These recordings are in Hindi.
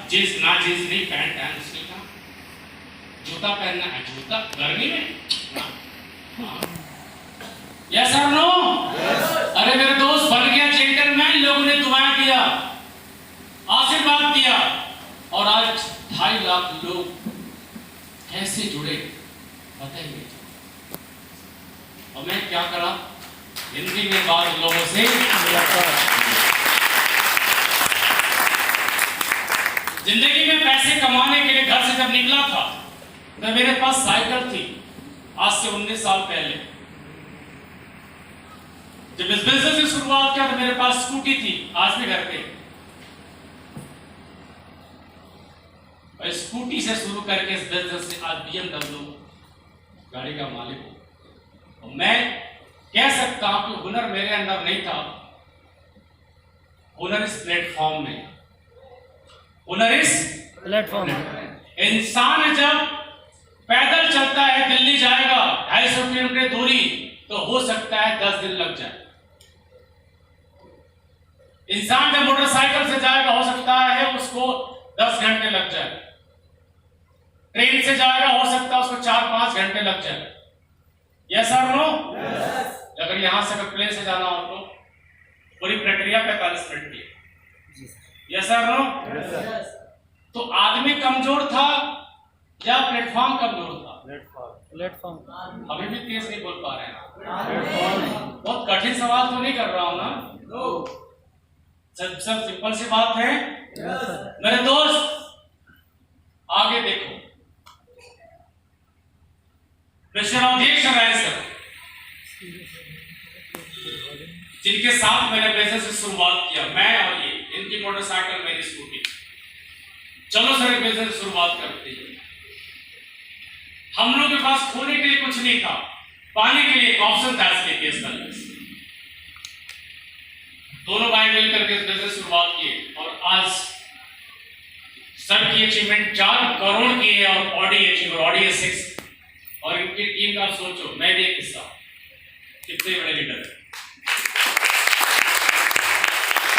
जींस ना जींस नहीं, पैंट है उसने कहा, जूता पहनना है, जूता गर्मी में। यस और नो? अरे मेरे दोस्त बन गया जेंटलमैन, लोगों ने दुआएं दिया, आशीर्वाद दिया, और आज 2.5 लाख लोग कैसे जुड़े बताइए। और मैं क्या करा, हिंदी में बात लोगों से जिंदगी में पैसे कमाने के लिए घर से जब निकला था तो मेरे पास साइकिल थी, आज से 19 साल पहले। जब इस बिजनेस की शुरुआत किया तो मेरे पास स्कूटी थी, आज भी घर पे। और स्कूटी से शुरू करके इस बिजनेस से आज BMW गाड़ी का मालिक हूं। और मैं कह सकता हूं कि हुनर मेरे अंदर नहीं था, हुनर इस प्लेटफॉर्म में, हुनर इस प्लेटफॉर्म। इंसान जब पैदल चलता है, दिल्ली जाएगा 250 किलोमीटर दूरी, तो हो सकता है 10 दिन लग जाए। इंसान जब मोटरसाइकिल से जाएगा, हो सकता है उसको 10 घंटे लग जाए। ट्रेन से जाएगा, हो सकता है उसको 4-5 घंटे लग जाए। यस और नो? अगर यहां से अगर प्लेन से जाना हो तो पूरी प्रक्रिया 45 मिनट की। यस और नो? तो आदमी कमजोर था या प्लेटफॉर्म कमजोर था? प्लेटफॉर्म। अभी भी तेज नहीं बोल पा रहे हैं। बहुत कठिन सवाल तो नहीं कर रहा हूं ना? सब सिंपल सी बात है। मेरे दोस्त आगे देखो, मिस्टर अवधेश राय सर, जिनके साथ मैंने बिजनेस से शुरुआत किया, मैं और ये, इनकी मोटरसाइकिल मेरी स्कूटी। चलो सर बिजनेस शुरुआत करते हैं। हम लोग के पास खोने के लिए कुछ नहीं था, पाने के लिए एक ऑप्शन था इसके केस करने से। दोनों भाई मिलकर के बिजनेस शुरुआत किए और आज सर की अचीवमेंट 4 करोड़ की है और ऑडी अचीवर, ऑडी S6, और इनकी टीम का सोचो, मैं भी एक हिस्सा, कितने बड़े लीडर है।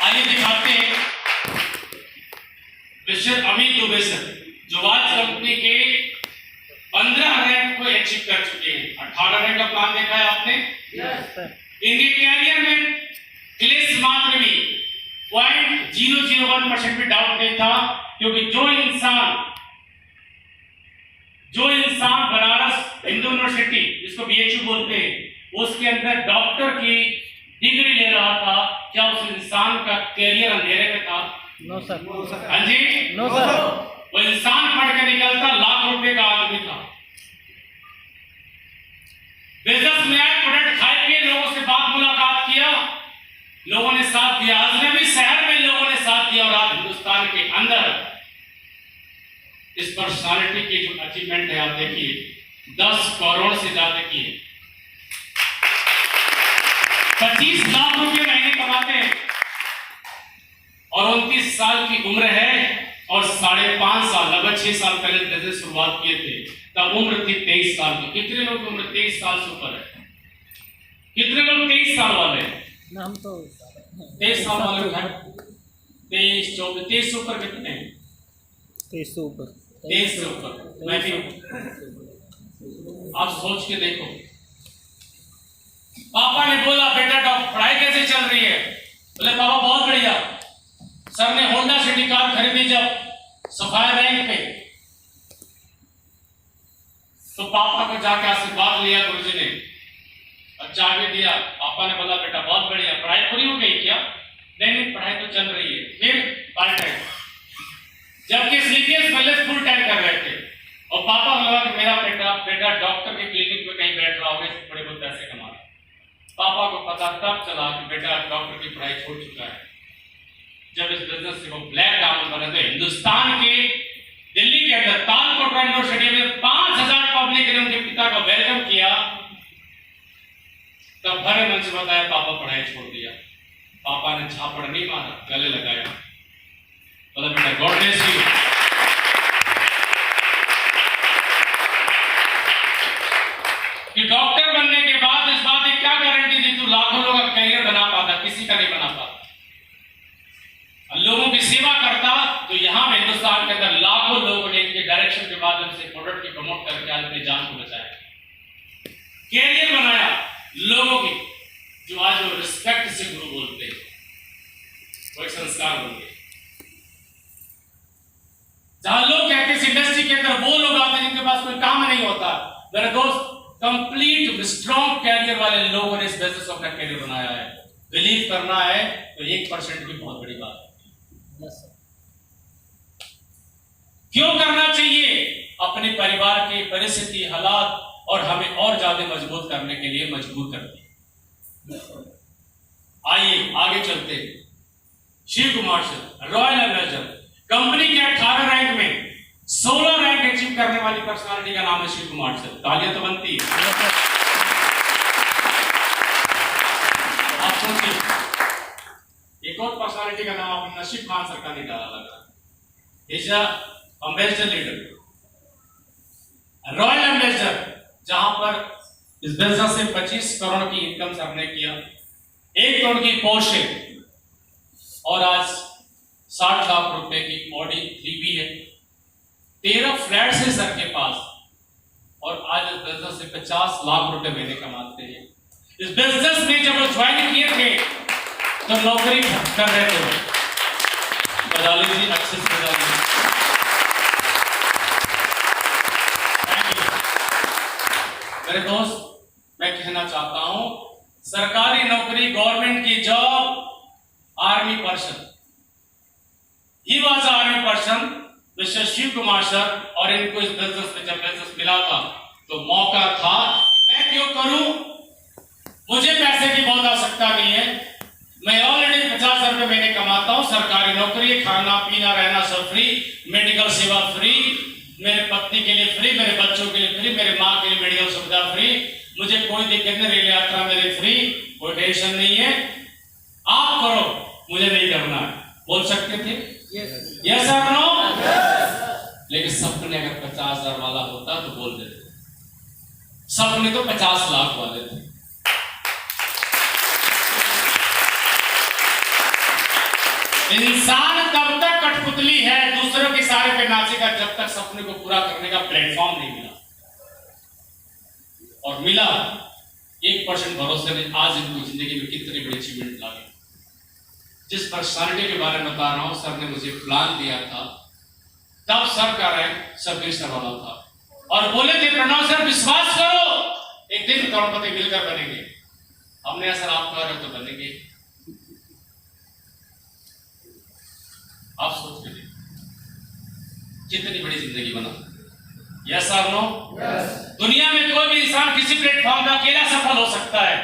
आइए दिखाते हैं मिस्टर अमित दुबे सर, जो आज कंपनी के 15 रैंक को अचीव कर चुके हैं। 18 रैंक का प्लान देखा है आपने? इनके कैरियर में क्लेश मात्र भी 0.001% भी डाउट नहीं था, क्योंकि जो इंसान बनारस हिंदू यूनिवर्सिटी, जिसको BHU बोलते हैं, उसके अंदर डॉक्टर की डिग्री ले रहा था, क्या उस इंसान का कैरियर अंधेरे में था? No sir. हाँ जी, नो सर। वो इंसान पढ़ के निकलता लाख रुपए का आदमी था। बिजनेस में आए, प्रोडक्ट खाए के लोगों से बात मुलाकात किया, लोगों ने साथ दिया, अजनबी शहर में लोगों ने साथ दिया, और आज हिंदुस्तान के अंदर इस पर्सनालिटी की जो अचीवमेंट है आप देखिए, 10 करोड़ से ज्यादा की है। 25 लाख रुपए महीने कमाते हैं और 29 साल की उम्र है, और 5.5 साल, लगभग 6 साल पहले बिजनेस शुरुआत किए थे, तब उम्र थी 23 साल की। कितने लोग उम्र 23 साल से ऊपर है? कितने लोग 23 साल वाले हैं? हम तो 23 साल वाले हैं। 23, 24, 23 से ऊपर कितने हैं? 23 से ऊपर। 23 से ऊपर मैं भी। आप सोच के देखो, पापा ने बोला बेटा पढ़ाई कैसे चल रही है? बोले पापा बहुत बढ़िया। सर ने होंडा सिटी कार खरीदी जब सफाया रैंक पे, तो पापा को जाके आशीर्वाद लिया गुरुजी ने और चाबी दिया। पापा ने बोला बेटा बहुत बढ़िया, पढ़ाई पूरी हो गई क्या? नहीं, पढ़ाई तो चल रही है। फिर पार्ट टाइम, जबकि CPS पहले फुल टाइम कर रहे थे, और पापा को लगा कि मेरा बेटा डॉक्टर के क्लिनिक में कहीं बैठ रहा होगा, बड़े बहुत पैसे कमा रहा है। पापा को पता तब चला कि बेटा डॉक्टर की पढ़ाई छोड़ चुका है। जब इस बिजनेस से वो ब्लैक डायमंड बने, तो हिंदुस्तान के दिल्ली के अंदर तालकोट यूनिवर्सिटी में 5000 पब्लिक ने उनके पिता का वेलकम किया। तब भरे मन से बताया पापा पढ़ाई छोड़ दिया। पापा ने झापड़ नहीं मारा, गले लगाया, बोला बेटा गॉड ब्लेस यू। कि डॉक्टर बनने के बाद इस बात की क्या गारंटी थी तू लाखों लोगों का करियर बना पाता? किसी का नहीं बना पाता। लोगों की सेवा करता तो यहां में हिंदुस्तान माध्यम से प्रोडक्ट की प्रमोट करके आज अपनी जान को बचाया, कैरियर बनाया लोगों की, जो आज वो रिस्पेक्ट से गुरु बोलते हैं, वो एक संस्कार बन गए। जहां लोग कहते हैं इंडस्ट्री के अंदर वो लोग आते हैं जिनके पास कोई काम नहीं होता, मेरे दोस्त कंप्लीट स्ट्रॉन्ग कैरियर वाले लोगों ने इस बिजनेस को अपना कैरियर बनाया है। बिलीव करना है तो 1% की बहुत बड़ी बात है। क्यों करना चाहिए? अपने परिवार की परिस्थिति, हालात और हमें और ज्यादा मजबूत करने के लिए मजबूर करती है। आइए आगे चलते हैं। शिव कुमार सर रॉयल एनर्जर कंपनी के 18 रैंक में 16 रैंक अचीव करने वाली पर्सनालिटी का नाम है शिव कुमार सर। तालियां तो बनती है। आप सोचिए, एक और पर्सनालिटी का नाम आपने नसीब खान सर का निकाला लग रहा है। Is ambassador leader, royal ambassador, जहां पर इस बिजनेस से 25 करोड़ की इनकम सर ने किया, 1 करोड़ की पोर्शे और आज 60 लाख रुपए की ऑडी 3B है, 13 फ्लैट है सर के पास और आज इस बिजनेस से 50 लाख रुपए महीने कमाते हैं। इस बिजनेस में जब वो ज्वाइन किए थे तो नौकरी कर रहे थे। बजा लीजिए, अच्छे से बजा लीजिए। मेरे दोस्त, मैं कहना चाहता हूं, सरकारी नौकरी, गवर्नमेंट की job, army person, he was army person mister Shiv Kumar sir. और इनको इस बिजनेस में जब बिजनेस मिला था तो मौका था कि मैं क्यों करूं, मुझे पैसे की बहुत आवश्यकता नहीं है, मैं ऑलरेडी 50 रुपए महीने कमाता हूं, सरकारी नौकरी, खाना पीना रहना सब फ्री, मेडिकल सेवा फ्री, मेरे पत्नी के लिए फ्री, मेरे बच्चों के लिए फ्री, मेरे माँ के लिए मेडिकल सुविधा फ्री, मुझे कोई दिक्कत नहीं, रेल यात्रा मेरे फ्री, कोई टेंशन नहीं है, आप करो, मुझे नहीं करना है। बोल सकते थे यस और नो? लेकिन सपने अगर 50,000 वाला होता तो बोल देते, सपने तो 50 लाख वाले थे। इंसान तब तक कठपुतली है, दूसरों के सारे पे नाचेगा, जब तक सपने को पूरा करने का प्लेटफॉर्म नहीं मिला। और मिला 1% भरोसे ने आज इनको जिंदगी में कितनी बड़ी अचीवमेंट ला दी। जिस पर्सनालिटी के बारे में बता रहा हूं, सर ने मुझे प्लान दिया था, तब सर का रैंक 26 सर वाला था और बोले थे प्रणव सर विश्वास करो एक दिन करोड़पति मिलकर बनेंगे। हमने सर आप कह रहे तो बनेंगे। आप सोच के कितनी बड़ी जिंदगी बना। यस और नो? दुनिया में कोई भी इंसान किसी प्लेटफॉर्म पे अकेला सफल हो सकता है,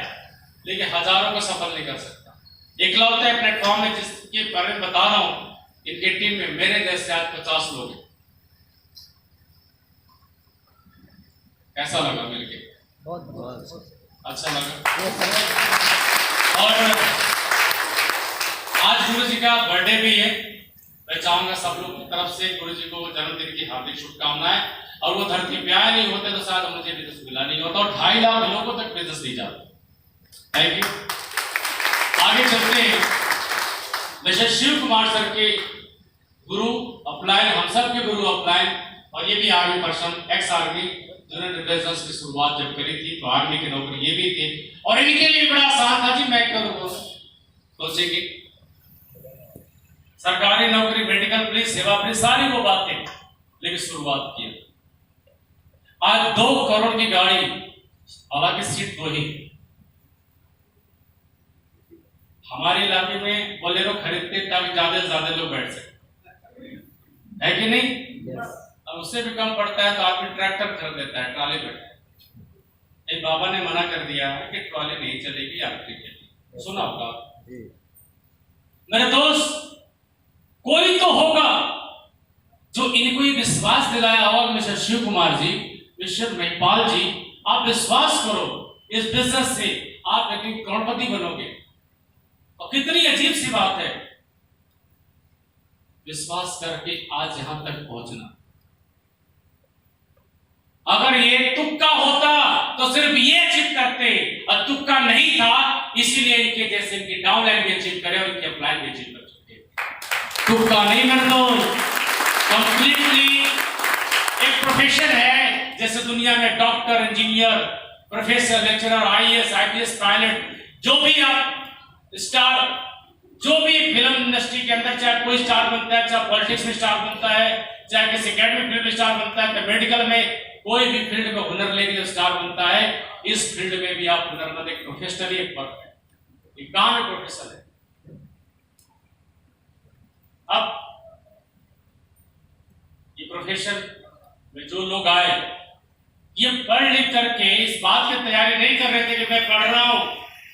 लेकिन हजारों को सफल नहीं कर सकता। इकलौता प्लेटफॉर्म में जिसके बारे में बता रहा हूं, इनके टीम में मेरे जैसे आज 50 लोग हैं। कैसा लगा मिलके? बहुत अच्छा लगा। और आज गुरु जी का बर्थडे भी है। मैं चाहूंगा सब लोग की तरफ से गुरु जी को जन्मदिन की हार्दिक शुभकामनाएं। और वो धरती पे आए नहीं होते तो शायद मुझे बिजनेस मिला नहीं होता और 2.5 लाख लोगों तक बिजनेस नहीं जाता। Thank you. आगे चलते हैं। मिस्टर शिव कुमार सर के गुरु अपलाइन, हम सब के गुरु अपलाइन, और ये भी आर्मी पर्सन, एक्स आर्मी, जिन्होंने बिजनेस की शुरुआत जब करी थी तो आर्मी की नौकरी ये भी थे और इनके लिए बड़ा आसान था जी, मैं करूँ सोचेंगे सरकारी नौकरी, मेडिकल फ्री, सेवा फ्री, सारी वो बातें, लेकिन शुरुआत की। आज 2 करोड़ की गाड़ी, हालांकि सीट 2 ही, हमारे इलाके में बोलेरो खरीदते ताकि ज्यादा से ज्यादा लोग बैठ सके, है कि नहीं? अब उससे भी कम पड़ता है तो आदमी ट्रैक्टर खरीद लेता है, ट्रॉली बैठता है। बाबा ने मना कर दिया है कि ट्रॉली नहीं चलेगी यात्री के लिए, सुना होगा मेरे दोस्त। कोई तो होगा जो इनको ये विश्वास दिलाया होगा, मिस्टर शिव कुमार जी, मिस्टर महिपाल जी, आप विश्वास करो, इस बिजनेस से आप एक करोड़पति बनोगे। और कितनी अजीब सी बात है, विश्वास करके आज यहां तक पहुंचना। अगर ये तुक्का होता तो सिर्फ ये अचीव करते, और तुक्का नहीं था, इसीलिए इनके जैसे इनकी डाउनलाइन भी अचीव करे और इनके अपलाइन भी अचीव कर चुके। तुक्का नहीं मेरे दोस्त, कंप्लीटली एक प्रोफेशन जैसे दुनिया में doctor, engineer, professor, lecturer, IAS, IPS, pilot, जो भी आप स्टार, जो भी फिल्म इंडस्ट्री के अंदर चाहे कोई स्टार बनता है, चाहे पॉलिटिक्स में स्टार बनता है, चाहे किसी एकेडमिक फील्ड में स्टार बनता है, चाहे मेडिकल में, कोई भी फील्ड में हुनर लेके स्टार बनता है, इस फील्ड में भी आप हुनरमंद एक प्रोफेशनल एक वर्क है, एक काम है, प्रोफेशनल है। अब ये प्रोफेशन में जो लोग आए, ये पढ़ लिख करके इस बात की तैयारी नहीं कर रहे थे कि मैं पढ़ रहा हूं,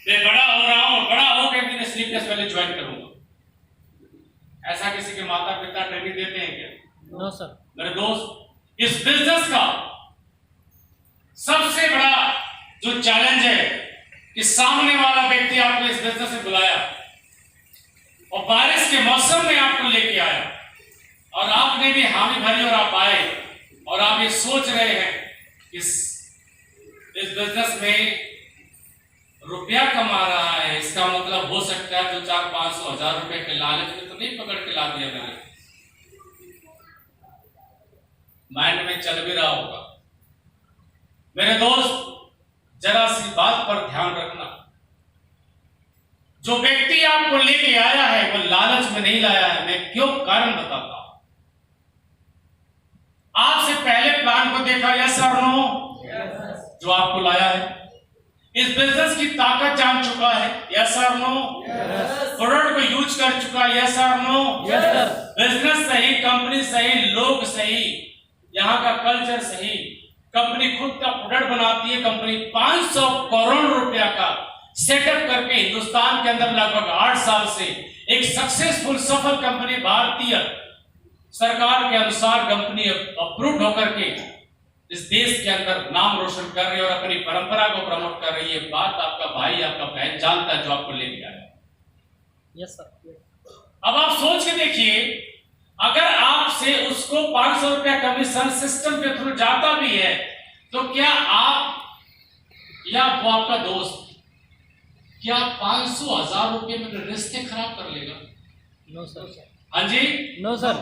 मैं बड़ा हो रहा हूं, बड़ा होकर मैंने स्लीपलेस पहले ज्वाइन करूंगा। ऐसा किसी के माता पिता ट्रेनिंग देते हैं क्या? No sir. मेरे दोस्त, इस बिजनेस का सबसे बड़ा जो चैलेंज है कि सामने वाला व्यक्ति आपको इस बिजनेस में बुलाया और बारिश के मौसम में आपको लेके आया और आपने भी हामी भरी और आप आए और आप ये सोच रहे हैं इस बिजनेस में रुपया कमा रहा है, इसका मतलब हो सकता है 2-4-500-1000 रुपए के लालच में तो नहीं पकड़ के ला दिया मैंने, माइंड में चल भी रहा होगा। मेरे दोस्त, जरा सी बात पर ध्यान रखना, जो व्यक्ति आपको लेके आया है वो लालच में नहीं लाया है। मैं क्यों कारण बताता हूं। आपसे पहले प्लान को देखा, यस और नो? जो आपको लाया है इस बिजनेस की ताकत जान चुका है, यस और नो? प्रोडक्ट को यूज कर चुका है, यस और नो? बिजनेस सही, कंपनी सही, लोग सही, यहाँ का कल्चर सही, कंपनी खुद का प्रोडक्ट बनाती है। कंपनी 500 करोड़ रुपया का सेटअप करके हिंदुस्तान के अंदर लगभग 8 साल से एक सक्सेसफुल सफल कंपनी, भारतीय सरकार के अनुसार कंपनी अप्रूव्ड होकर के इस देश के अंदर नाम रोशन कर रही है और अपनी परंपरा को प्रमोट कर रही है। बात आपका भाई, आपका बहन जानता है जो आपको लेके आया। Yes sir. अब आप सोच के देखिए, अगर आपसे उसको 500 रुपया कमीशन सिस्टम के थ्रू जाता भी है तो क्या आप या वो आपका दोस्त क्या 500-1000 रुपये में रिश्ते खराब कर लेगा? No sir. हाँ जी, नो सर।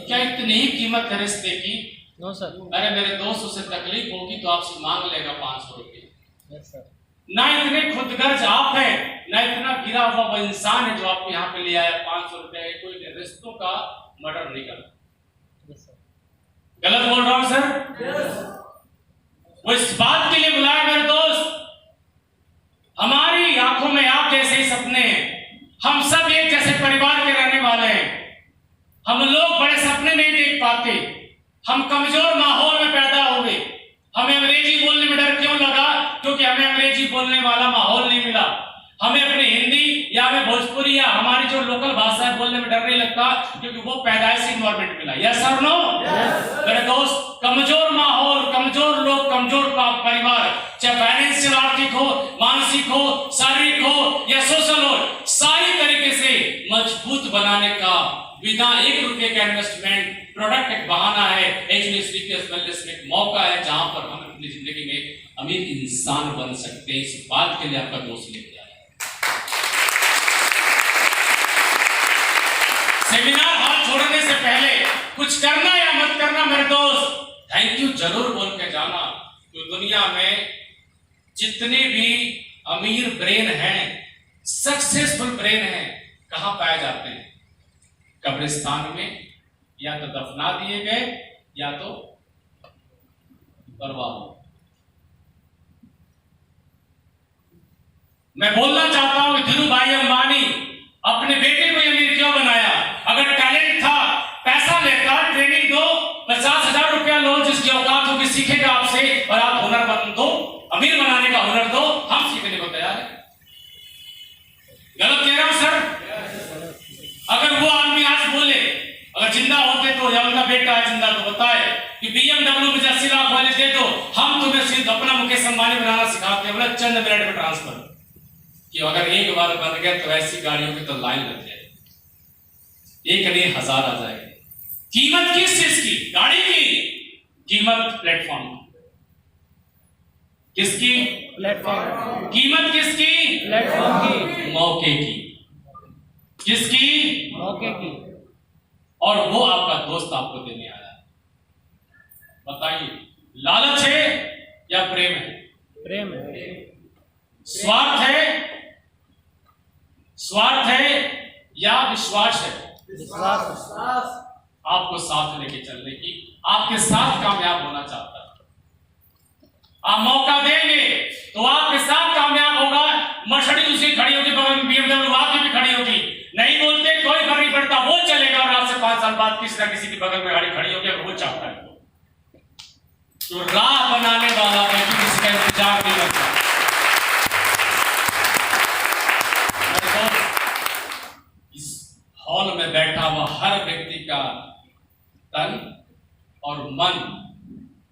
क्या इतनी ही कीमत है रिश्ते की? No sir. अरे मेरे दोस्त, उसे तकलीफ होगी तो आपसे मांग लेगा 500 रुपये। Yes sir. ना इतने खुदगर्ज आप हैं, ना इतना गिरा हुआ वो इंसान है जो आपको यहाँ पे ले आया 500 रुपये। कोई रिश्तों का मर्डर नहीं करता। Yes sir. गलत बोल रहा हूं सर? वो इस बात के लिए बुलाया मेरे दोस्त, हमारी आंखों में आप जैसे ही सपने हैं, हम सब एक जैसे परिवार के रहने वाले हैं। हम लोग बड़े सपने नहीं देख पाते, हम कमजोर माहौल में पैदा हुए। हमें अंग्रेजी बोलने में डर क्यों लगा? क्योंकि हमें अंग्रेजी बोलने वाला माहौल नहीं मिला। हमें अपनी हिंदी या हमें भोजपुरी या हमारी जो लोकल भाषा है बोलने में डर नहीं लगता, क्योंकि वो पैदाइशी इन्वायरमेंट मिला। यस और नो? मेरे दोस्त, कमजोर माहौल, कमजोर लोग, कमजोर परिवार, चाहे फाइनेंशियल आर्थिक हो, मानसिक हो, शारीरिक हो या सोशल हो, सारी तरीके से मजबूत बनाने का बिना 1 रुपये का इन्वेस्टमेंट प्रोडक्ट एक बहाना है। वेलनेस में एक मौका है जहां पर हम अपनी जिंदगी में अमीर इंसान बन सकते हैं। इस बात के लिए आपका दोस्त लेके आया। सेमिनार हॉल छोड़ने से पहले कुछ करना या मत करना मेरे दोस्त, थैंक यू जरूर बोल के जाना। तो दुनिया में जितने भी अमीर ब्रेन हैं, सक्सेसफुल ब्रेन हैं, कहां पाए जाते हैं? कब्रिस्तान में, या तो दफना दिए गए या तो बर्बाद। मैं बोलना चाहता हूं कि धीरू भाई अंबानी अपने बेटे को अमीर क्यों बनाया? अगर टैलेंट था, पैसा लेता, ट्रेनिंग दो, 50,000 रुपया लो, जिसकी औकात होगी सीखेगा आपसे, और आप हुनर दो, अमीर बनाने का हुनर दो, हम सीखने को तैयार है। गलत कह रहा हूं सर? अगर वो आदमी आज बोले, अगर जिंदा होते तो, या उनका बेटा है जिंदा तो बताए कि BMW में 80 लाख वाले दे दो, हम तुम्हें सिर्फ अपना मुकेश अंबानी बनाना सिखाते हैं, चंद मिनट में ट्रांसफर। कि अगर एक बार बन गया तो ऐसी गाड़ियों की तो लाइन लग जाएगी, एक नहीं 1000 आ जाएगी। कीमत किस चीज की? गाड़ी की कीमत, प्लेटफॉर्म किसकी? प्लेटफॉर्म। कीमत किसकी? प्लेटफॉर्म की। मौके की। किसकी? मौके की। और वो आपका दोस्त आपको देने आया है। बताइए लालच है या प्रेम है? प्रेम है। स्वार्थ है या विश्वास है? विश्वास। आपको साथ लेके चलने की, आपके साथ कामयाब होना चाहता है। आप मौका देंगे तो आपके साथ कामयाब होगा। मर्सिडीज उसकी खड़ी होगी, बगल में BMW आपकी भी खड़ी होगी। नहीं बोलते कोई फर्क नहीं पड़ता, वो चलेगा। और आज से 5 साल बाद किसी न किसी की बगल में गाड़ी खड़ी होगी, अगर वो चाहता है तो राह बनाने वाला व्यक्ति इसका इंतजार नहीं करता। इस हॉल में बैठा हुआ हर व्यक्ति का तन और मन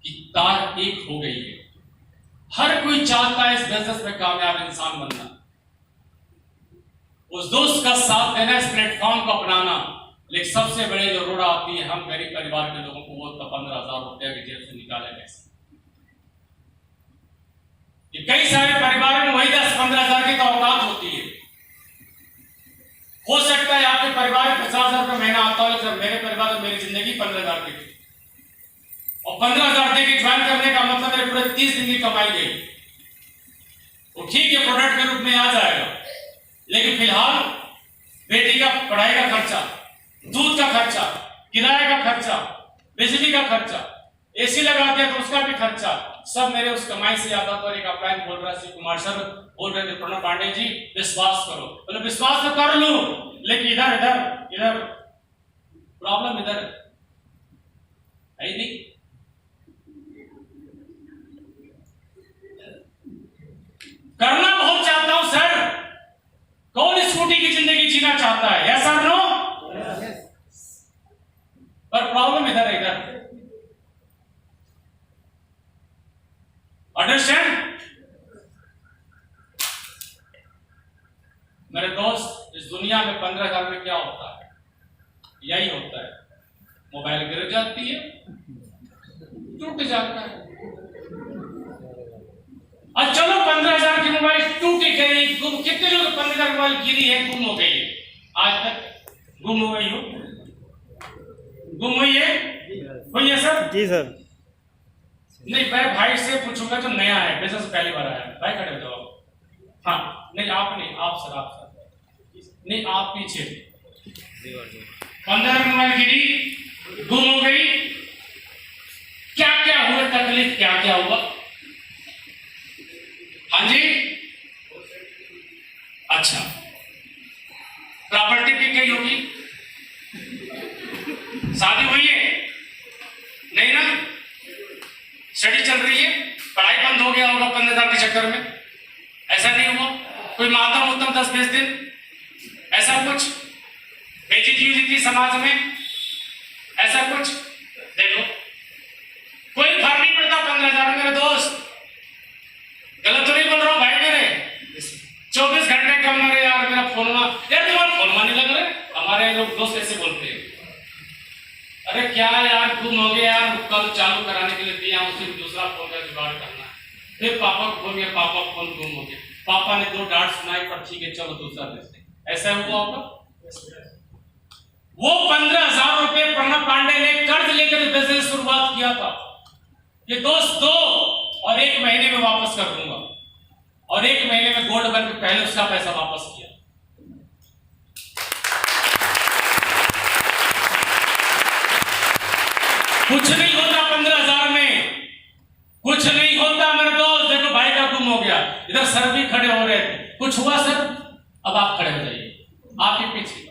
की तार एक हो गई है। हर कोई चाहता है इस बिजनेस में कामयाब इंसान बनना, उस दोस्त का साथ देना, इस प्लेटफॉर्म को अपनाना। लेकिन सबसे बड़े जो रोड़ा आती है हम गरीब परिवार के लोगों को, वो तो 15,000 रुपया की जेब से निकाले कैसे। कई सारे परिवारों में वही 10-15,000 की तो औकात होती है। हो सकता है आपके परिवार में 50,000 रुपये महीना आता हो, लेकिन मेरे परिवार में मेरी जिंदगी 15,000 की थी, और 15,000 देके ज्वाइन करने का मतलब मेरे पूरे 30 दिन की कमाई गई। वो ठीक है, प्रोडक्ट के रूप में आ जाएगा, लेकिन फिलहाल बेटी का पढ़ाई का खर्चा, दूध का खर्चा, किराए का खर्चा, बिजली का खर्चा, एसी लगा दिया तो उसका भी खर्चा, सब मेरे उस कमाई से आता। तो एक अपलाइन बोल रहा है, शिव कुमार सर बोल रहे थे, प्रणव पांडे जी विश्वास करो। बोले विश्वास तो कर लूं, लेकिन इधर प्रॉब्लम इधर है ही नहीं। करना बहुत चाहता हूं सर। कौन स्कूटी की जिंदगी जीना चाहता है? Yes sir, no? पर प्रॉब्लम इधर है, इधर। अंडरस्टैंड? मेरे दोस्त, इस दुनिया में 15,000 में क्या होता है? यही होता है, मोबाइल गिर जाती है, टूट जाता है। और चलो 15,000 की मोबाइल टूट गई, गुम, कितने लोग 15,000 मोबाइल गिरी है, गुम हो गई है, आज तक गुम हो गई हो? गुम हुई है सर? जी सर। नहीं, मैं भाई से पूछूंगा जो नया है, बिजनेस पहली बार आया है। भाई खड़े हो जाओ। हाँ, नहीं आप नहीं, आप सर नहीं, आप पीछे। 15 मोबाइल गिरी, गुम हो गई, क्या क्या हुआ तकलीफ, क्या क्या हुआ? हाँ जी, अच्छा, प्रॉपर्टी बिक गई होगी, शादी हुई है नहीं ना, स्टडी चल रही है, पढ़ाई बंद हो गया होगा 15,000 के चक्कर में, ऐसा नहीं हुआ? कोई मातम उत्तम 10-20 दिन, ऐसा कुछ बेइज्जती हुई थी समाज में, ऐसा कुछ? देखो, कोई फर्क नहीं पड़ता 15,000। मेरे दोस्त, गलत तो नहीं बोल रहा हूं भाई मेरे, 24 घंटे कम ना रहे यार। मेरा फोन यार, तुम्हारा फोन नहीं लग रहा? हमारे लोग दोस्त ऐसे बोलते हैं, अरे क्या यार गुम हो गया यार, कल चालू कराने के लिए दिया, उसी में दूसरा फोन का जुगाड़ करना है। फिर पापा को फोन किया, पापा फोन गुम हो गया, पापा ने 2 डांट सुनाई, पर ठीक है चलो दूसरा देते। ऐसा हुआ होगा? वो 15,000 रुपए प्रणव पांडे ने कर्ज लेकर बिजनेस शुरुआत किया था। ये दोस्त दो और 1 महीने में वापस कर दूंगा, और 1 महीने में गोल्ड बन के पहले उसका पैसा वापस किया। कुछ नहीं होता 15,000 में, कुछ नहीं होता मेरे दोस्त। देखो भाई का गुम हो गया, इधर सर भी खड़े हो रहे थे, कुछ हुआ सर? अब आप खड़े हो जाइए, आपके पीछे।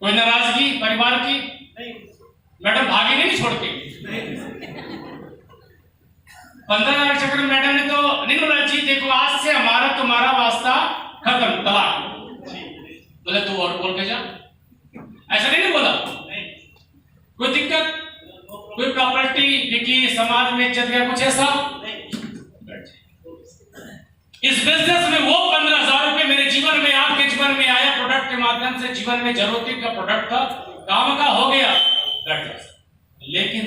कोई नाराजगी परिवार की? मैडम भागी नहीं छोड़ के? 15,000 चक्कर में मैडम ने तो नहीं बोला जी देखो आज से हमारा तुम्हारा वास्ता खत्म, तलाक। बोले तू और बोल के जा, ऐसा नहीं बोला? कोई दिक्कत, कोई प्रॉपर्टी बिकी, समाज में इज्जत गया, कुछ ऐसा? इस बिजनेस में वो 15,000 रुपए मेरे जीवन में, आपके जीवन में आया, प्रोडक्ट के माध्यम से जीवन में जरूरत का प्रोडक्ट था, काम का हो गया, लेकिन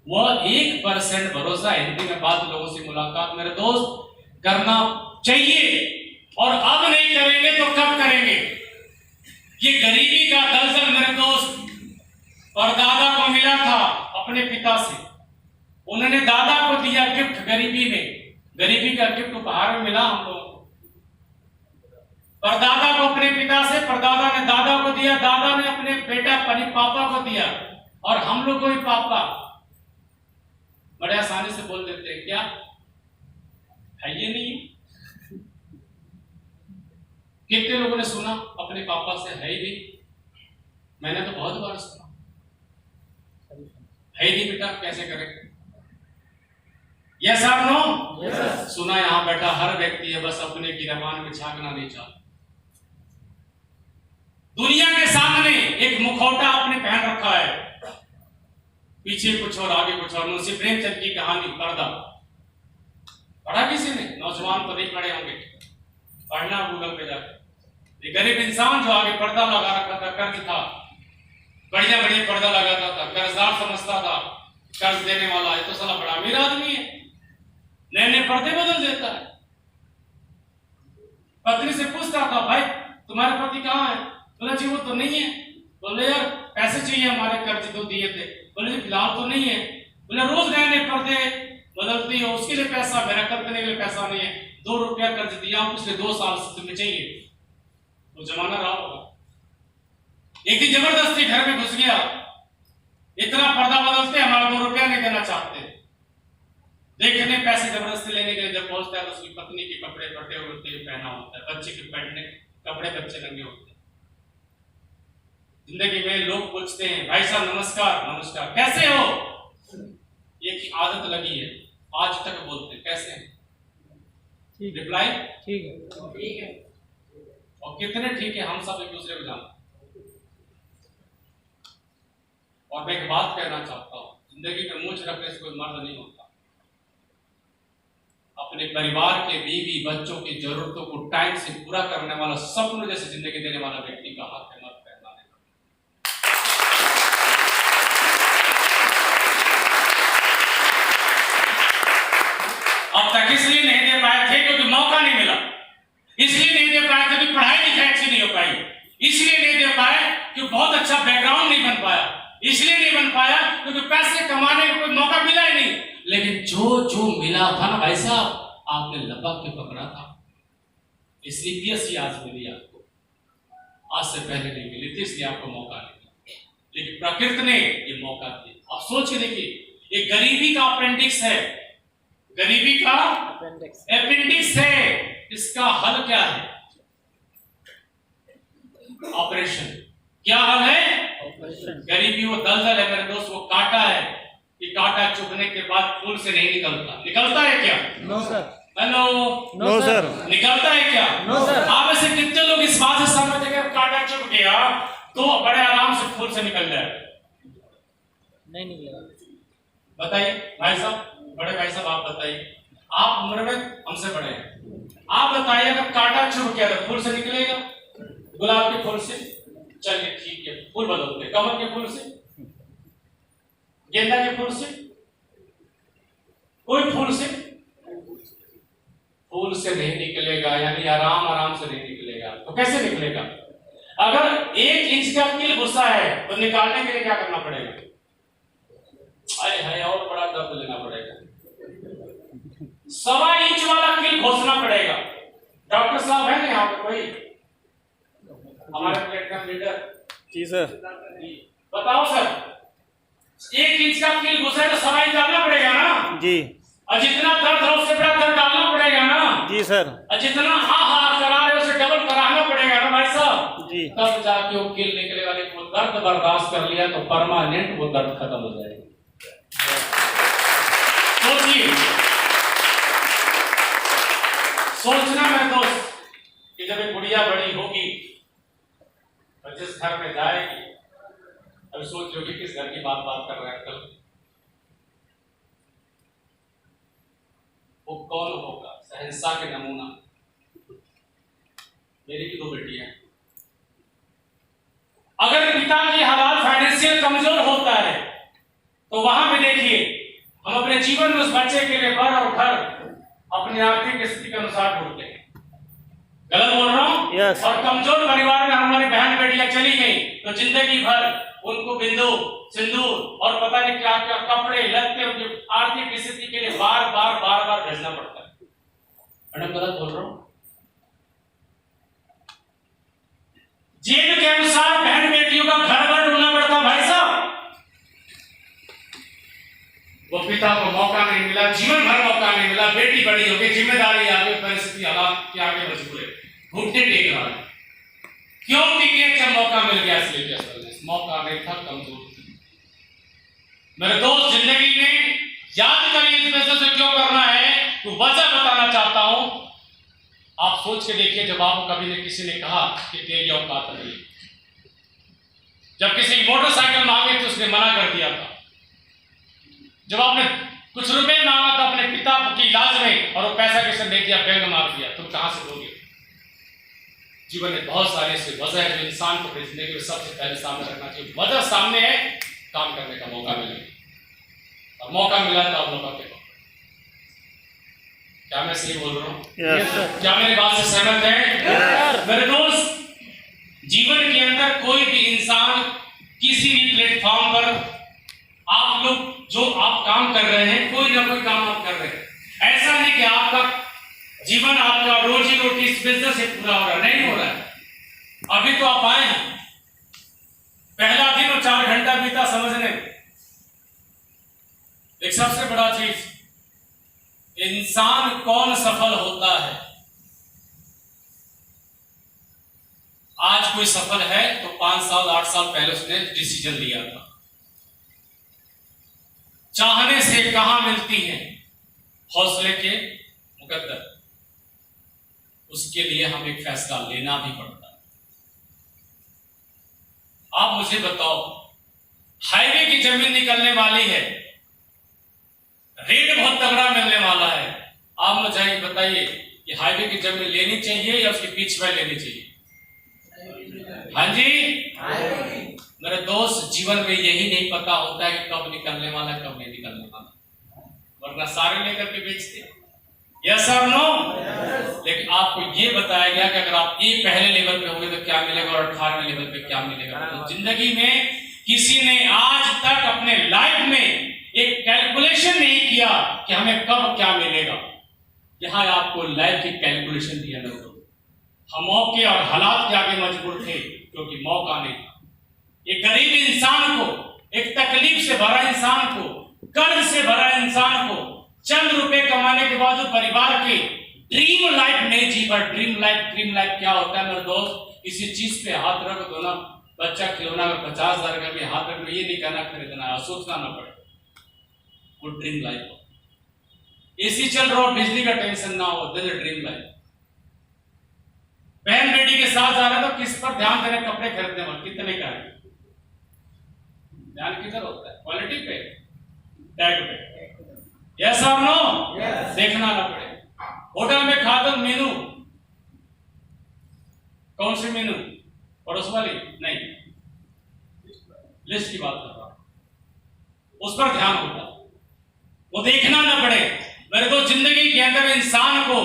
वो 1% भरोसा, हिंदी में बात, लोगों से मुलाकात मेरे दोस्त करना चाहिए। और अब नहीं करेंगे तो कब करेंगे? ये गरीबी का दलदल मेरे दोस्त परदादा को मिला था अपने पिता से, उन्होंने दादा को दिया गिफ्ट गरीबी में, गरीबी का गिफ्ट उपहार में मिला हम लोगों को। परदादा को अपने पिता से, परदादा ने दादा को दिया, दादा ने अपने बेटा पापा को दिया, और हम लोग को भी पापा बड़े आसानी से बोल देते हैं, क्या है ये नहीं? कितने लोगों ने सुना अपने पापा से है ही नहीं? मैंने तो बहुत बार सुना है ही नहीं बेटा, कैसे करें? यस और नो? सुना यहां बैठा हर व्यक्ति है, बस अपने गिरबान में झांकना नहीं चाहता। दुनिया के सामने एक मुखौटा आपने पहन रखा है, पीछे कुछ और आगे कुछ और। मुंशी प्रेमचंद की कहानी पर्दा पढ़ा किसी ने? नौजवान तो नहीं पढ़े होंगे, पढ़ना गूगल पे जाकर। गरीब इंसान जो आगे पर्दा लगा रखा था, कर्ज था, बढ़िया बढ़िया पर्दा लगाता था, कर्जदार समझता था कर्ज देने वाला है, तो साला बड़ा अमीर आदमी है, नए नए पर्दे बदल देता है। पत्नी से पूछता था, भाई तुम्हारे पति कहाँ है? बोला जी वो तो नहीं है। बोले यार पैसे चाहिए, हमारे कर्ज तो दिए थे। बोले जी फिलहाल तो नहीं है। बोले रोज नए नए पर्दे बदलती हो, उसके लिए पैसा, मेरा कर्ज देने के लिए पैसा नहीं है, 2 रुपया कर्ज दिया पिछले 2 साल से, तुम्हें चाहिए? वो जमाना रहा होगा। एक दिन जबरदस्ती घर में घुस गया, इतना पर्दा बदलते हमारा 2 रुपया नहीं देना चाहते। देखने पैसे जबरदस्ती लेने के लिए जब पहुंचता है तो उसकी पत्नी के कपड़े फटे हुए होते हैं, पहना होता है, बच्चे के पहनने कपड़े बच्चे नंगे होते हैं। जिंदगी में लोग पूछते हैं, भाई साहब नमस्कार, नमस्कार, कैसे हो? ये आदत लगी है, आज तक बोलते हैं कैसे हैं? रिप्लाई ठीक है। और कितने ठीक है, हम सब एक दूसरे को जानते हैं। और मैं एक बात कहना चाहता हूं, जिंदगी में मूंछ रखने से कोई मर्द नहीं होता। अपने परिवार के बीवी बच्चों की जरूरतों को टाइम से पूरा करने वाला, सपनों जैसे जिंदगी देने वाला व्यक्ति का हाथ है, मर्द कहलाने का। अब तक इसलिए नहीं दे पाए थे क्योंकि मौका नहीं मिला, इसलिए नहीं दे पाए थे कि पढ़ाई लिखाई अच्छी नहीं हो पाई, इसलिए नहीं दे पाए कि बहुत अच्छा बैकग्राउंड नहीं बन पाया, इसलिए नहीं बन पाया क्योंकि पैसे कमाने का कोई मौका मिला ही नहीं। लेकिन जो मिला था ना भाई साहब, आपने लपक के पकड़ा था, इसलिए पीएससी आज मिली आपको, आज से पहले नहीं मिली थी, इसलिए आपको मौका नहीं मिला, लेकिन प्रकृति ने ये मौका दिया। आप सोच के देखिए, ये गरीबी का अपेंडिक्स है, गरीबी का अपेंडिक्स है, इसका हल क्या है? ऑपरेशन। क्या हल है? गरीबी वो दलदल है मेरे दोस्त, वो कांटा है, ये कांटा चुभने के बाद फूल से नहीं निकलता। निकलता है क्या? No sir. Hello, no sir. निकलता है क्या? No sir. आप ऐसे कितने लोग इस बात से सहमत हैं कि कांटा चुभ गया तो बड़े आराम से फूल से निकल जाए? नहीं निकलेगा। बताइए भाई साहब, बड़े भाई साहब आप बताइए, आप उम्र में हमसे बड़े हैं, आप बताइए अगर कांटा चुभ गया तो फूल से निकलेगा? गुलाब के फूल से? चलिए ठीक है, फूल बदलते हैं, कमल के फूल से, गेंदा के फूल से, कोई फूल से? फूल से नहीं निकलेगा, यानी आराम से नहीं निकलेगा। तो कैसे निकलेगा? अगर 1 इंच का कील घुसा है तो निकालने के लिए क्या करना पड़ेगा? अरे है और बड़ा दर्द लेना पड़ेगा, 1.25 इंच वाला कील घोसना पड़ेगा। डॉक्टर साहब है ना यहाँ पे कोई हमारे प्लेटफॉर्म लीडर? जी सर। बताओ सर, 1 इंच का कील घुसा है तो 1.25 इंच डालना पड़ेगा ना जी, और जितना दर्द है उससे बड़ा दर्द डालना पड़ेगा ना जी सर, और जितना हाँ करा रहे उसे डबल कराना पड़ेगा ना भाई साहब जी, तब जाके वो कील निकलेगा। लेकिन वो दर्द बर्दाश्त कर लिया तो परमानेंट वो दर्द खत्म हो जाएगा। सोचना मेरे दोस्त कि जब एक गुड़िया बड़ी होगी और जिस घर में जाएगी, अभी सोच रहे हो किस घर की बात कर रहे हैं कल, वो कौन होगा? सहनसा के नमूना। मेरी भी 2 बेटियां हैं। अगर पिता की हालात फाइनेंशियल कमजोर होता है तो वहां भी देखिए, हम अपने जीवन में उस बच्चे के लिए बर और घर अपनी आर्थिक स्थिति के अनुसार ढूंढते हैं। गलत बोल रहा हूं? yes. और कमजोर परिवार में हमारी बहन बेटियां चली गई तो जिंदगी भर उनको बिंदु सिंदूर और पता नहीं क्या क्या कपड़े लत्ते आर्थिक स्थिति के लिए बार बार भेजना पड़ता है। मैडम गलत बोल रहा हूं? जेल के अनुसार बहन बेटियों का घर ढूंढना पड़ता भाई साहब। वो पिता को मौका नहीं मिला, जीवन भर मौका नहीं मिला, बेटी बड़ी हो गई, जिम्मेदारी आ गई, परिस्थिति हालात के आगे मजबूर है, घुटने टेक रहा है। क्यों टिके? जब मौका मिल गया इसलिए मौका नहीं था, कमजोर थे। मेरे दोस्त, जिंदगी में याद करिए इस बिजनेस में क्यों करना है, तो वजह बताना चाहता हूं। आप सोच के देखिए, जब आपको कभी ने किसी ने कहा कि तेरी औकात नहीं, जब किसी मोटरसाइकिल मांगे तो उसने मना कर दिया था, जब आपने कुछ रुपए मांगा तो अपने पिता के इलाज में और वो पैसा किसी ने दिया, बैंक मार दिया, तुम कहां से दोगे? जीवन में बहुत सारे ऐसे वजह है जो इंसान को जिंदगी में सबसे पहले सामने रखना चाहिए। वजह सामने है, काम करने का मौका मिले, और मौका मिला तो आप लोग करते हो। क्या मैं सही बोल रहा हूँ? yes, क्या मेरी बात से सहमत है? yes. मेरे दोस्त, जीवन के अंदर कोई भी इंसान किसी भी प्लेटफॉर्म पर आप लोग जो आप काम कर रहे हैं, कोई ना कोई काम आप कर रहे हैं। ऐसा नहीं कि आपका जीवन, आपका रोजी रोटी इस बिजनेस से पूरा हो रहा, नहीं हो रहा है। अभी तो आप आए हैं, पहला दिन और 4 घंटा बीता समझने। एक सबसे बड़ा चीज, इंसान कौन सफल होता है। आज कोई सफल है तो 5 साल 8 साल पहले उसने डिसीजन लिया था। चाहने से कहां मिलती है हौसले के मुकद्दर, उसके लिए हम एक फैसला लेना भी पड़ता है। आप मुझे बताओ, हाईवे की जमीन निकलने वाली है, रेट बहुत तगड़ा मिलने वाला है, आप मुझे बताइए कि हाईवे की जमीन लेनी चाहिए या उसकी पीछे में लेनी चाहिए? हाँ जी मेरे दोस्त, जीवन में यही नहीं पता होता है कि कब निकलने वाला है, कब नहीं निकलने वाला, वरना सारे लेकर के बेचते। यस और नो? लेकिन आपको ये बताया गया कि अगर आप एक पहले लेवल पे होंगे तो क्या मिलेगा और 18वें लेवल पे क्या मिलेगा। तो जिंदगी में किसी ने आज तक अपने लाइफ में एक कैलकुलेशन नहीं किया कि हमें कब क्या मिलेगा। यहां आपको लाइफ की कैलकुलेशन दिया ना, हम मौके और हालात के आगे मजबूर थे क्योंकि मौका नहीं था। एक गरीब इंसान को, एक तकलीफ से भरा इंसान को, कर्ज से भरा इंसान को चंद रुपए कमाने के बाद परिवार के ड्रीम लाइफ नहीं जी पर। ड्रीम लाइफ क्या होता है मेरे दोस्त? किसी चीज पे हाथ रख दो ना, बच्चा खिलौना में 50,000 का भी हाथ रख दो, ये नहीं कहना खरीदना है, सोचना ना पड़े, वो ड्रीम लाइफ हो। एसी चल रहा हो, बिजली का टेंशन ना हो, दिस इज ड्रीम लाइफ। बहन बेटी के साथ जा रहे तो किस पर ध्यान देने? कपड़े खरीदने पर कितने का है ध्यान किधर होता है? क्वालिटी पे, टैग पे। यस और नो? देखना ना पड़े। होटल में खाता मेनू, कौन सी मेनू? पड़ोस वाली नहीं, लिस्ट की बात कर रहा हूं, उस पर ध्यान होता, वो देखना ना पड़े। मेरे को जिंदगी के अंदर इंसान को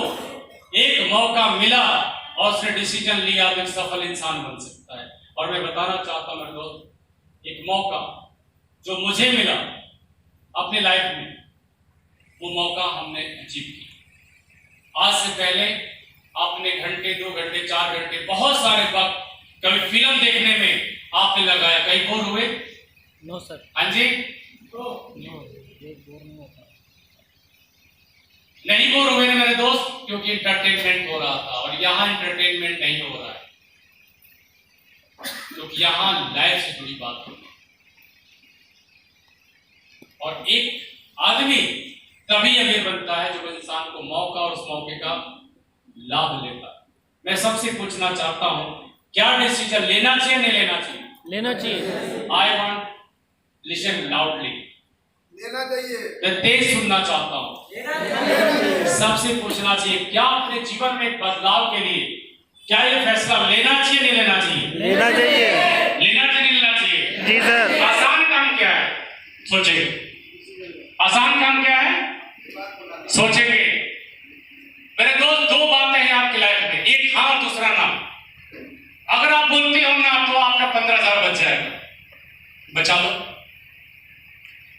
एक मौका मिला और उसने डिसीजन लिया तो एक सफल इंसान बन सकता है। और मैं बताना चाहता हूं मेरे दोस्त, एक मौका जो मुझे मिला अपनी लाइफ में, वो मौका हमने अचीव किया। आज से पहले आपने घंटे, 2 घंटे, 4 घंटे, बहुत सारे वक्त कभी फिल्म देखने में आपने लगाया, कहीं बोर हुए? No sir. हाँ जी, नो, ये बोर नहीं होता। नहीं बोर हुए ना मेरे दोस्त, क्योंकि इंटरटेनमेंट हो रहा था। और यहाँ इंटरटेनमेंट नहीं हो रहा है, क्योंकि यहाँ लाइफ से जुड़ी बात हो रही है। और एक आदमी तभी अमीर बनता है जब इंसान को मौका और उस मौके का लाभ लेता है। मैं सबसे पूछना चाहता हूं, क्या डिसीजन लेना चाहिए नहीं लेना चाहिए? लेना चाहिए। आई वांट लिसन लाउडली, लेना चाहिए। मैं तेज सुनना चाहता हूं। सबसे पूछना चाहिए, क्या अपने जीवन में बदलाव के लिए क्या ये फैसला लेना चाहिए नहीं लेना चाहिए? लेना चाहिए। लेना चाहिए नहीं लेना चाहिए? जी सर। आसान काम क्या है? सोचेंगे। आसान काम क्या है? सोचेंगे। मेरे दोस्त, 2 बातें हैं आपकी लाइफ में, एक हाँ, दूसरा ना। अगर आप बोलते हो ना तो आपका 15,000 बच जाएगा। बचा लो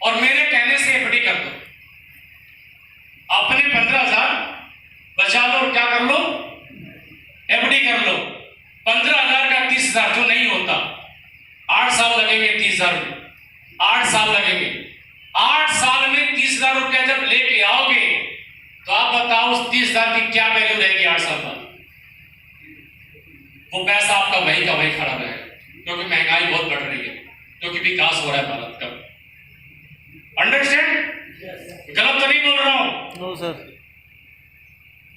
और मेरे कहने से एफडी कर दो। अपने 15,000 बचा लो और क्या कर लो, एफडी कर लो। 15,000 का 30,000 जो नहीं होता, 8 साल लगेंगे 30,000 रुपये, 8 साल लगेंगे। 8 साल में 30,000 रुपया जब लेके आओगे तो आप बताओ उस 30,000 की क्या वैल्यू रहेगी 8 साल बाद। वो पैसा आपका वही का वही खड़ा रहेगा, क्योंकि महंगाई बहुत बढ़ रही है, क्योंकि विकास हो रहा है भारत का। अंडरस्टैंड? गलत तो नहीं बोल रहा हूं। No sir.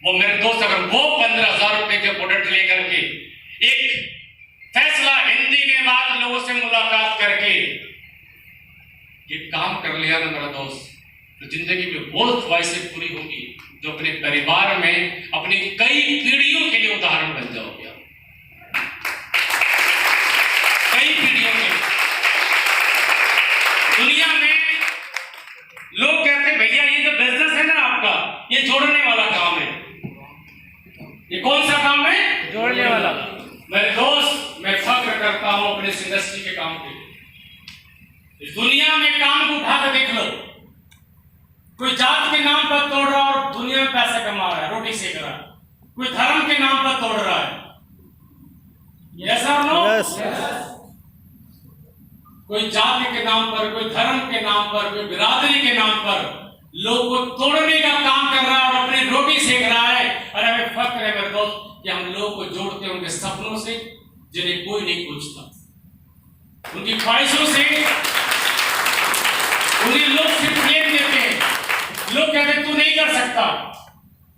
वो मेरे दोस्त अगर वो 15,000 रुपए के प्रोडक्ट लेकर के एक फैसला हिंदी में बात लोगों से मुलाकात करके ये काम कर लिया ना मेरा दोस्त, तो जिंदगी में वो ख्वाहिशें पूरी होगी जो अपने परिवार में अपनी कई पीढ़ियों के लिए उदाहरण बन जाओगे। कई पीढ़ियों के दुनिया में लोग कहते हैं भैया ये जो बिजनेस है ना आपका, ये जोड़ने वाला काम है। ये कौन सा काम है? जोड़ने वाला। मेरे दोस्त, मैं फख्र करता हूं अपने इस इंडस्ट्री के काम पे। इस दुनिया में काम को उठा कर देख लो, कोई जात के नाम पर तोड़ रहा है और दुनिया में पैसे कमा रहा है, रोटी सेक रहा है। कोई धर्म के नाम पर तोड़ रहा है, यस और नो? कोई जाति के नाम पर, कोई धर्म के नाम पर, कोई बिरादरी के नाम पर लोग को तोड़ने का काम कर रहा है और अपनी रोटी सेक रहा है। और हमें फख्र है मेरे दोस्त कि हम लोग को जोड़ते हैं उनके सपनों से जिन्हें कोई नहीं पूछता, उनकी ख्वाहिशों से। उन्हें लोग सिर्फ प्रेम देते हैं। लोग कहते हैं तू नहीं कर सकता,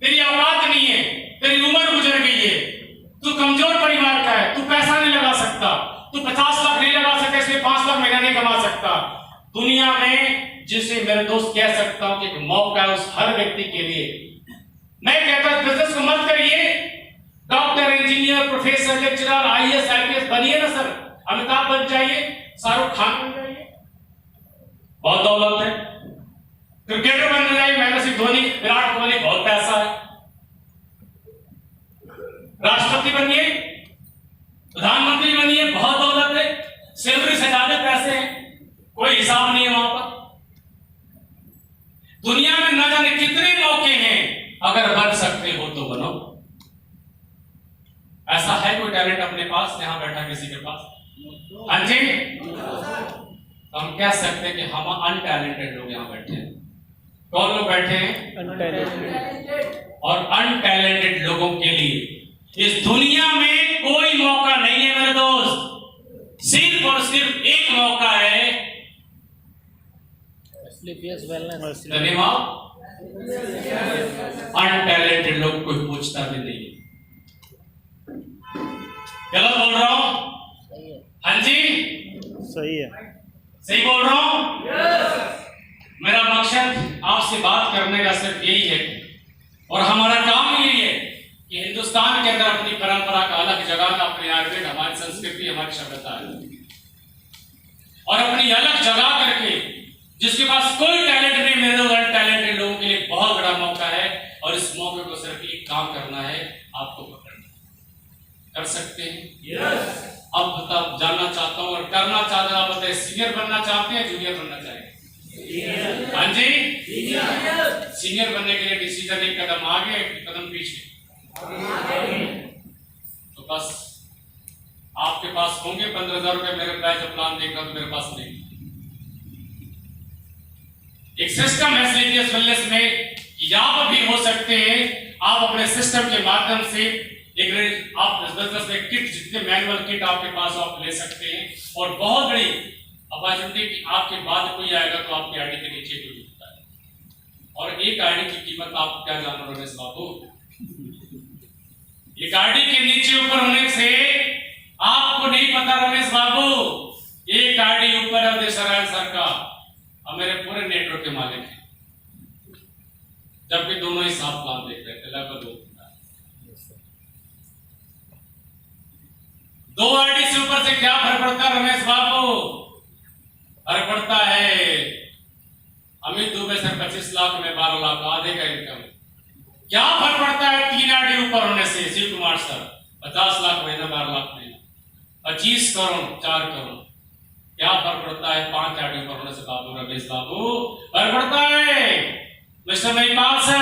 तेरी औकात नहीं है, तेरी उम्र गुजर गई है, तू कमजोर परिवार का है, तू पैसा नहीं लगा सकता, तू 50 लाख नहीं लगा सकता, इसलिए 5 लाख महीना नहीं कमा सकता। दुनिया में जिसे मेरे दोस्त कह सकता हूं कि एक मौका है उस हर व्यक्ति के लिए। मैं कहता हूं बिजनेस को मत करिए, doctor, engineer, professor, lecturer, IAS, IPS बनिए ना सर, अमिताभ बन जाइए, शाहरुख खान बन जाइए, बहुत दौलत है। क्रिकेटर बन जाइए, महेंद्र सिंह धोनी, विराट कोहली, बहुत पैसा है। राष्ट्रपति बनिए, प्रधानमंत्री बनिए, बहुत दौलत है। सैलरी से ज्यादा पैसे हैं, कोई हिसाब नहीं है वहां पर। दुनिया में न जाने कितने मौके हैं, अगर बन सकते हो तो बनो। ऐसा है कोई टैलेंट अपने पास यहां बैठा किसी के पास? हाँ जी, तो हम कह सकते हैं कि हम अनटैलेंटेड लोग यहां बैठे हैं। कौन लोग बैठे हैं? अनटैलेंटेड। और अनटैलेंटेड लोगों के लिए इस दुनिया में कोई मौका नहीं है मेरे दोस्त, सिर्फ और सिर्फ एक मौका है। स्लीपियस वेलनेस। अनटैलेंटेड लोग कोई पूछता भी नहीं। गलत बोल रहा हूं? सही है। हाँ जी, सही है। सही बोल रहा हूं? मेरा मकसद आपसे बात करने का सिर्फ यही है और हमारा काम यही है कि हिंदुस्तान के अंदर अपनी परंपरा का अलग जगह का, अपने आयुर्वेद, हमारी संस्कृति, हमारी सभ्यता है, और अपनी अलग जगह करके जिसके पास कोई टैलेंट नहीं, मेरे टैलेंटेड लोगों के लिए बहुत बड़ा मौका है। और इस मौके को सिर्फ एक काम करना है, आपको पकड़ना। कर सकते हैं? यस। अब बताओ, जानना चाहता हूं और करना चाहता हूं, आप बताइए, सीनियर बनना चाहते हैं, जूनियर बनना चाहेंगे? हाँ जी, सीनियर बनने के लिए डिसीजन एक कदम आगे, एक कदम पीछे। तो बस आपके पास होंगे 15,000 रुपए, मेरे बैच प्लान देखना तो मेरे पास नहीं। एक सिस्टम है स्लीपियस वेलनेस में कि आप भी हो सकते हैं। आप अपने सिस्टम के माध्यम से एक आप बिजनेस में किट, जितने मैनुअल किट आपके पास आप ले सकते हैं। और बहुत बड़ी अपॉर्चुनिटी कि आपके बाद कोई आएगा तो आपकी आईडी के नीचे कोई दिखता है। और एक आईडी की कीमत आप क्या जान रहे रमेश बाबू? एक आईडी के नीचे ऊपर होने से आपको नहीं पता रमेश बाबू, एक आईडी ऊपर है देशरायण सर का और मेरे पूरे नेटवर्क के मालिक हैं, जबकि दोनों ही साफ प्लान देख रहे थे। लगभग 2 आईडी से ऊपर से क्या फर्क पड़ता है रमेश बाबू? फर्क पड़ता है अमित दुबे सर 25 लाख में 12 लाख आधे का इनकम। क्या फर्क पड़ता है 3 आईडी ऊपर होने से? शिव कुमार सर 50 लाख महीना, 12 लाख महीना, 25 करोड़, 4 करोड़। क्या फर्क पड़ता है 5 गाड़ियों पर होने से बाबू रमेश बाबू? फर्क पड़ता है मिस्टर महिपाल सर।